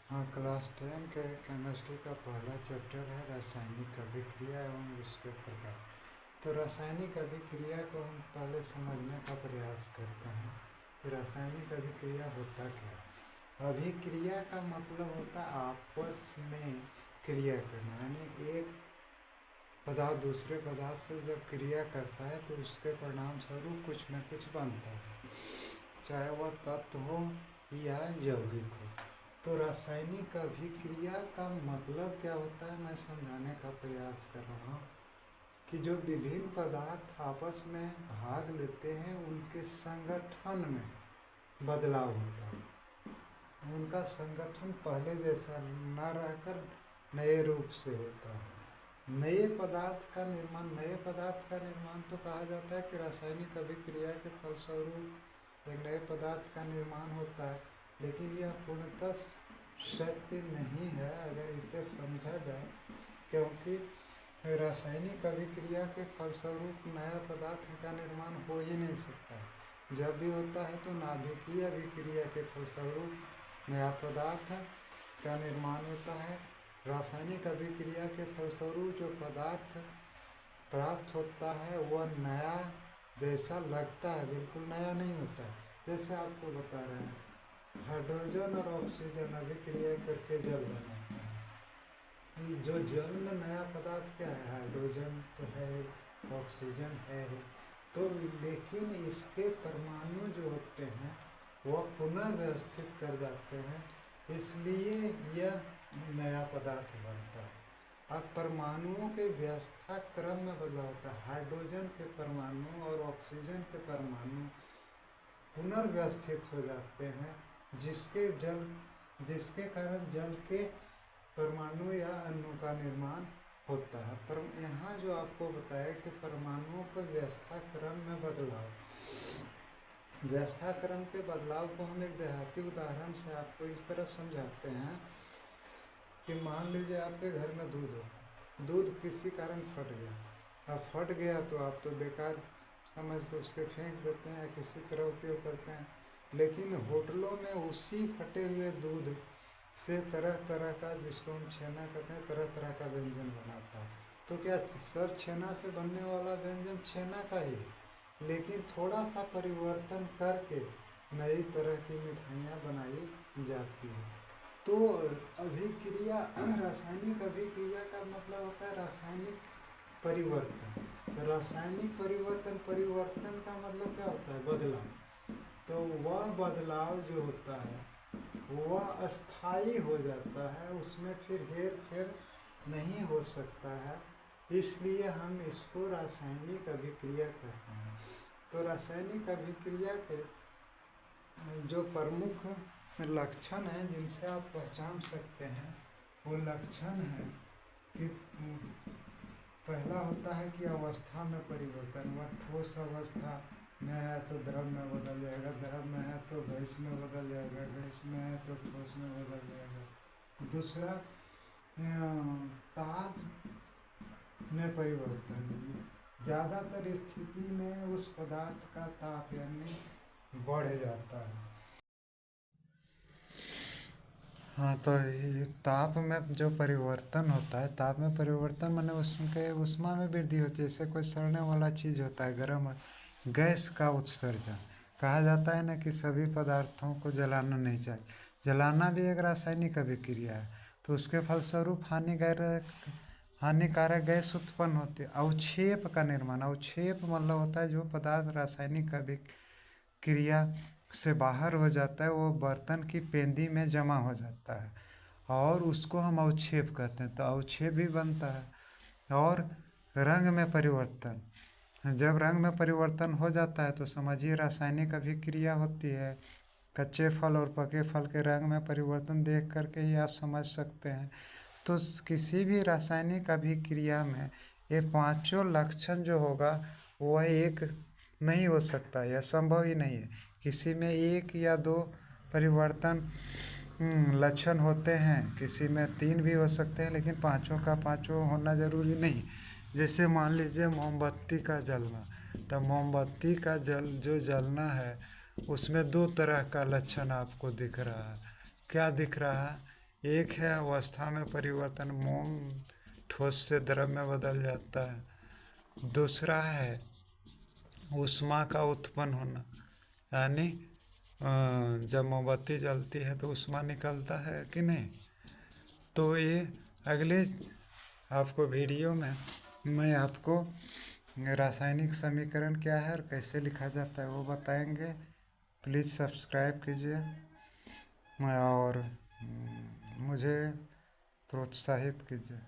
हाँ, क्लास 10 के केमिस्ट्री का पहला चैप्टर है रासायनिक अभिक्रिया एवं उसके प्रकार। तो रासायनिक अभिक्रिया को हम पहले समझने का प्रयास करते हैं कि रासायनिक अभिक्रिया होता क्या है। अभिक्रिया का मतलब होता है आपस में क्रिया करना, यानी एक पदार्थ दूसरे पदार्थ से जब क्रिया करता है तो उसके परिणाम स्वरूप कुछ न कुछ बनता है, चाहे वह तत्व हो या यौगिक हो। तो रासायनिक अभिक्रिया का मतलब क्या होता है, मैं समझाने का प्रयास कर रहा हूँ कि जो विभिन्न पदार्थ आपस में भाग लेते हैं उनके संगठन में बदलाव होता है। उनका संगठन पहले जैसा न रहकर नए रूप से होता है। नए पदार्थ का निर्माण तो कहा जाता है कि रासायनिक अभिक्रिया के फलस्वरूप एक नए पदार्थ का निर्माण होता है, लेकिन यह पूर्णतः सत्य नहीं है अगर इसे समझा जाए, क्योंकि रासायनिक अभिक्रिया के फलस्वरूप नया पदार्थ का निर्माण हो ही नहीं सकता। जब भी होता है तो नाभिकीय अभिक्रिया के फलस्वरूप नया पदार्थ का निर्माण होता है। रासायनिक अभिक्रिया के फलस्वरूप जो पदार्थ प्राप्त होता है वह नया जैसा लगता है, बिल्कुल नया नहीं होता है। जैसे आपको बता रहे हैं, हाइड्रोजन और ऑक्सीजन अभिक्रिया करके जल बनाता है। जो जल में नया पदार्थ क्या है, हाइड्रोजन तो है, ऑक्सीजन है, तो लेकिन इसके परमाणु जो होते हैं वह पुनः व्यवस्थित कर जाते हैं, इसलिए यह नया पदार्थ बनता है। अब परमाणुओं के व्यवस्था क्रम में बदलाव होता है। हाइड्रोजन के परमाणु और ऑक्सीजन के परमाणु पुनर्व्यवस्थित हो जाते हैं, जिसके कारण जल के परमाणु या अणु का निर्माण होता है। पर यहाँ जो आपको बताया कि परमाणुओं के व्यवस्था क्रम में बदलाव, व्यवस्था क्रम के बदलाव को हम एक देहाती उदाहरण से आपको इस तरह समझाते हैं कि मान लीजिए आपके घर में दूध हो, दूध किसी कारण फट गया। अब फट गया तो आप तो बेकार समझ के उसके फेंक देते हैं, किसी तरह उपयोग करते हैं, लेकिन होटलों में उसी फटे हुए दूध से तरह तरह का, जिसको हम छेना कहते हैं, तरह तरह का व्यंजन बनाता है। तो क्या सब छेना से बनने वाला व्यंजन छेना का ही है, लेकिन थोड़ा सा परिवर्तन करके नई तरह की मिठाइयाँ बनाई जाती हैं। तो अभिक्रिया, रासायनिक अभिक्रिया का मतलब होता है रासायनिक परिवर्तन। तो रासायनिक परिवर्तन का मतलब क्या होता है, बदलाव। तो वह बदलाव जो होता है वह अस्थाई हो जाता है, उसमें फिर हेर फेर नहीं हो सकता है, इसलिए हम इसको रासायनिक अभिक्रिया कहते हैं। तो रासायनिक अभिक्रिया के जो प्रमुख लक्षण हैं जिनसे आप पहचान सकते हैं, वो लक्षण है कि पहला होता है कि अवस्था में परिवर्तन। वह ठोस अवस्था में है तो द्रव में बदल जाएगा, द्रव में है तो गैस में बदल जाएगा, गैस में है तो ठोस में बदल जाएगा। दूसरा, ताप में परिवर्तन, ज़्यादातर स्थिति में उस पदार्थ का ताप यानी बढ़ जाता है। हाँ, तो ये ताप में जो परिवर्तन होता है, ताप में परिवर्तन माने उसके ऊष्मा में वृद्धि होती है। जैसे कोई सड़ने वाला चीज़ होता है, गर्म गैस का उत्सर्जन। कहा जाता है ना कि सभी पदार्थों को जलाना नहीं चाहिए, जलाना भी एक रासायनिक अभिक्रिया है। तो उसके फलस्वरूप हानिकारक गैस उत्पन्न होती है। अवक्षेप का निर्माण, अवक्षेप मतलब होता है जो पदार्थ रासायनिक अभिक्रिया से बाहर हो जाता है, वो बर्तन की पेंदी में जमा हो जाता है और उसको हम अवक्षेप कहते हैं। तो अवक्षेप भी बनता है। और रंग में परिवर्तन, जब रंग में परिवर्तन हो जाता है तो समझिए रासायनिक अभिक्रिया होती है। कच्चे फल और पके फल के रंग में परिवर्तन देख करके ही आप समझ सकते हैं। तो किसी भी रासायनिक अभिक्रिया में ये पांचों लक्षण जो होगा वह एक नहीं हो सकता, यह संभव ही नहीं है। किसी में एक या दो परिवर्तन लक्षण होते हैं, किसी में 3 भी हो सकते हैं, लेकिन पांचों का पांचों होना ज़रूरी नहीं। जैसे मान लीजिए मोमबत्ती का जलना, तो मोमबत्ती का जो जलना है उसमें 2 तरह का लक्षण आपको दिख रहा है। क्या दिख रहा है एक है अवस्था में परिवर्तन, मोम ठोस से द्रव में बदल जाता है। दूसरा है ऊष्मा का उत्पन्न होना, यानी जब मोमबत्ती जलती है तो ऊष्मा निकलता है कि नहीं। तो ये अगले आपको वीडियो में मैं आपको रासायनिक समीकरण क्या है और कैसे लिखा जाता है वो बताएंगे। प्लीज़ सब्सक्राइब कीजिए और मुझे प्रोत्साहित कीजिए।